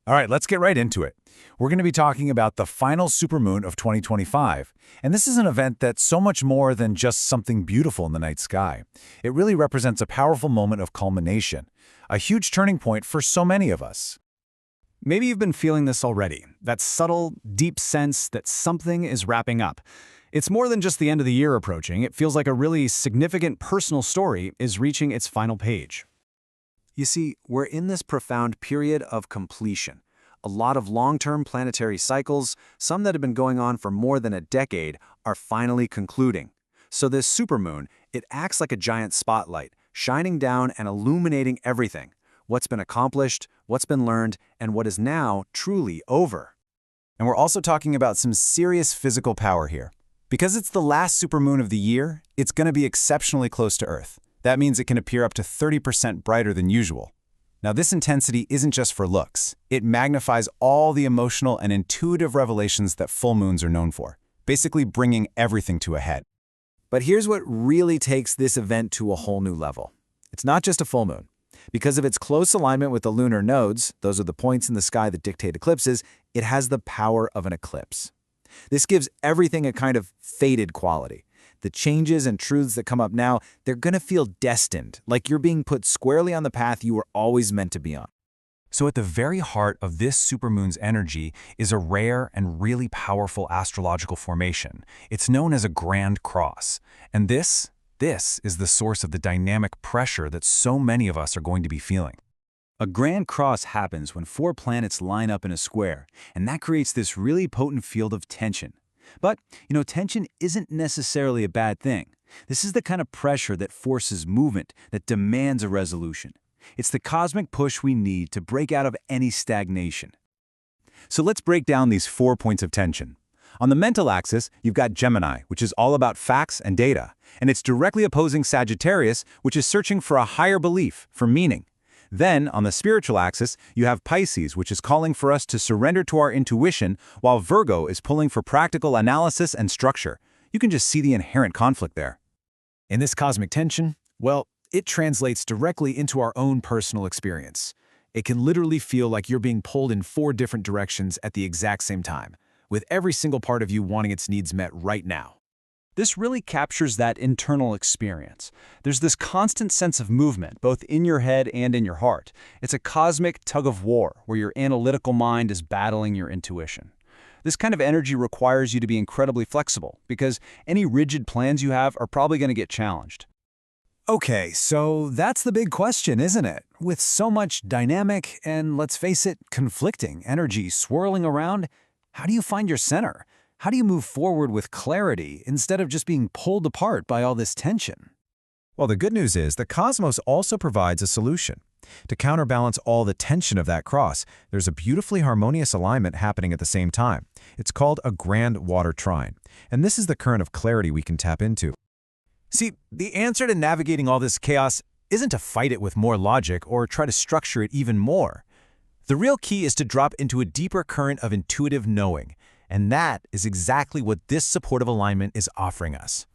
All right, let's get right into it. We're going to be talking about the final supermoon of 2025, and this is an event that's so much more than just something beautiful in the night sky. It really represents a powerful moment of culmination, a huge turning point for so many of us. Maybe you've been feeling this already, that subtle, deep sense that something is wrapping up. It's more than just the end of the year approaching. It feels like a really significant personal story is reaching its final page. You see, we're in this profound period of completion. A lot of long-term planetary cycles, some that have been going on for more than a decade, are finally concluding. So this supermoon, it acts like a giant spotlight, shining down and illuminating everything. What's been accomplished, what's been learned, and what is now truly over. And we're also talking about some serious physical power here. Because it's the last supermoon of the year, it's going to be exceptionally close to Earth. That means it can appear up to 30% brighter than usual. Now, this intensity isn't just for looks. It magnifies all the emotional and intuitive revelations that full moons are known for, basically bringing everything to a head. But here's what really takes this event to a whole new level. It's not just a full moon. Because of its close alignment with the lunar nodes, those are the points in the sky that dictate eclipses, it has the power of an eclipse. This gives everything a kind of fated quality. The changes and truths that come up now, they're going to feel destined, like you're being put squarely on the path you were always meant to be on. So at the very heart of this supermoon's energy is a rare and really powerful astrological formation. It's known as a grand cross. And this is the source of the dynamic pressure that so many of us are going to be feeling. A grand cross happens when 4 planets line up in a square, and that creates this really potent field of tension. But, tension isn't necessarily a bad thing. This is the kind of pressure that forces movement, that demands a resolution. It's the cosmic push we need to break out of any stagnation. So let's break down these 4 points of tension. On the mental axis, you've got Gemini, which is all about facts and data, and it's directly opposing Sagittarius, which is searching for a higher belief, for meaning. Then, on the spiritual axis, you have Pisces, which is calling for us to surrender to our intuition, while Virgo is pulling for practical analysis and structure. You can just see the inherent conflict there. In this cosmic tension, well, it translates directly into our own personal experience. It can literally feel like you're being pulled in 4 different directions at the exact same time, with every single part of you wanting its needs met right now. This really captures that internal experience. There's this constant sense of movement, both in your head and in your heart. It's a cosmic tug-of-war where your analytical mind is battling your intuition. This kind of energy requires you to be incredibly flexible, because any rigid plans you have are probably going to get challenged. Okay, so that's the big question, isn't it? With so much dynamic and, let's face it, conflicting energy swirling around, how do you find your center? How do you move forward with clarity instead of just being pulled apart by all this tension? Well, the good news is the cosmos also provides a solution. To counterbalance all the tension of that cross, there's a beautifully harmonious alignment happening at the same time. It's called a grand water trine, and this is the current of clarity we can tap into. See, the answer to navigating all this chaos isn't to fight it with more logic or try to structure it even more. The real key is to drop into a deeper current of intuitive knowing. And that is exactly what this supportive alignment is offering us.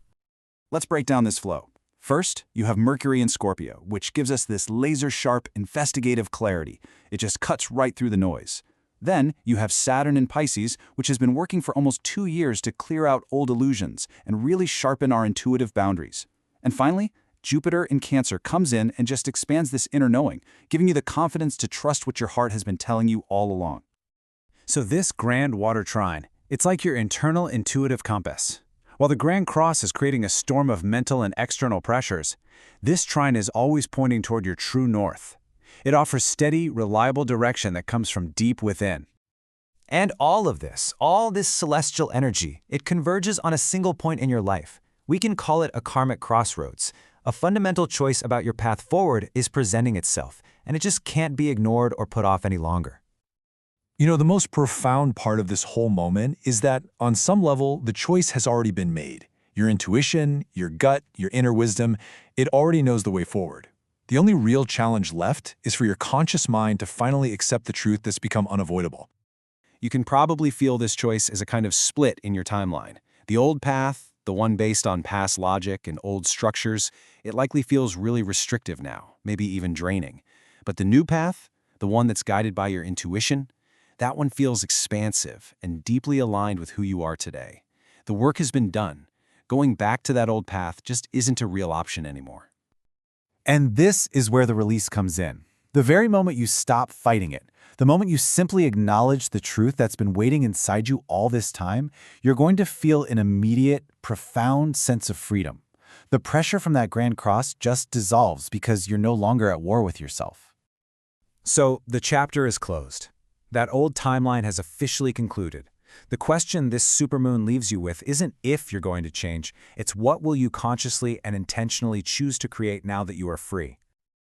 Let's break down this flow. First, you have Mercury in Scorpio, which gives us this laser-sharp, investigative clarity. It just cuts right through the noise. Then, you have Saturn in Pisces, which has been working for almost 2 years to clear out old illusions and really sharpen our intuitive boundaries. And finally, Jupiter in Cancer comes in and just expands this inner knowing, giving you the confidence to trust what your heart has been telling you all along. So this grand water trine, it's like your internal intuitive compass. While the Grand Cross is creating a storm of mental and external pressures, this trine is always pointing toward your true north. It offers steady, reliable direction that comes from deep within. And all this celestial energy, it converges on a single point in your life. We can call it a karmic crossroads. A fundamental choice about your path forward is presenting itself, and it just can't be ignored or put off any longer. The most profound part of this whole moment is that, on some level, the choice has already been made. Your intuition, your gut, your inner wisdom, it already knows the way forward. The only real challenge left is for your conscious mind to finally accept the truth that's become unavoidable. You can probably feel this choice as a kind of split in your timeline. The old path, the one based on past logic and old structures, it likely feels really restrictive now, maybe even draining. But the new path, the one that's guided by your intuition, that one feels expansive and deeply aligned with who you are today. The work has been done. Going back to that old path just isn't a real option anymore. And this is where the release comes in. The very moment you stop fighting it, the moment you simply acknowledge the truth that's been waiting inside you all this time, you're going to feel an immediate, profound sense of freedom. The pressure from that grand cross just dissolves because you're no longer at war with yourself. So, the chapter is closed. That old timeline has officially concluded. The question this supermoon leaves you with isn't if you're going to change, it's what will you consciously and intentionally choose to create now that you are free.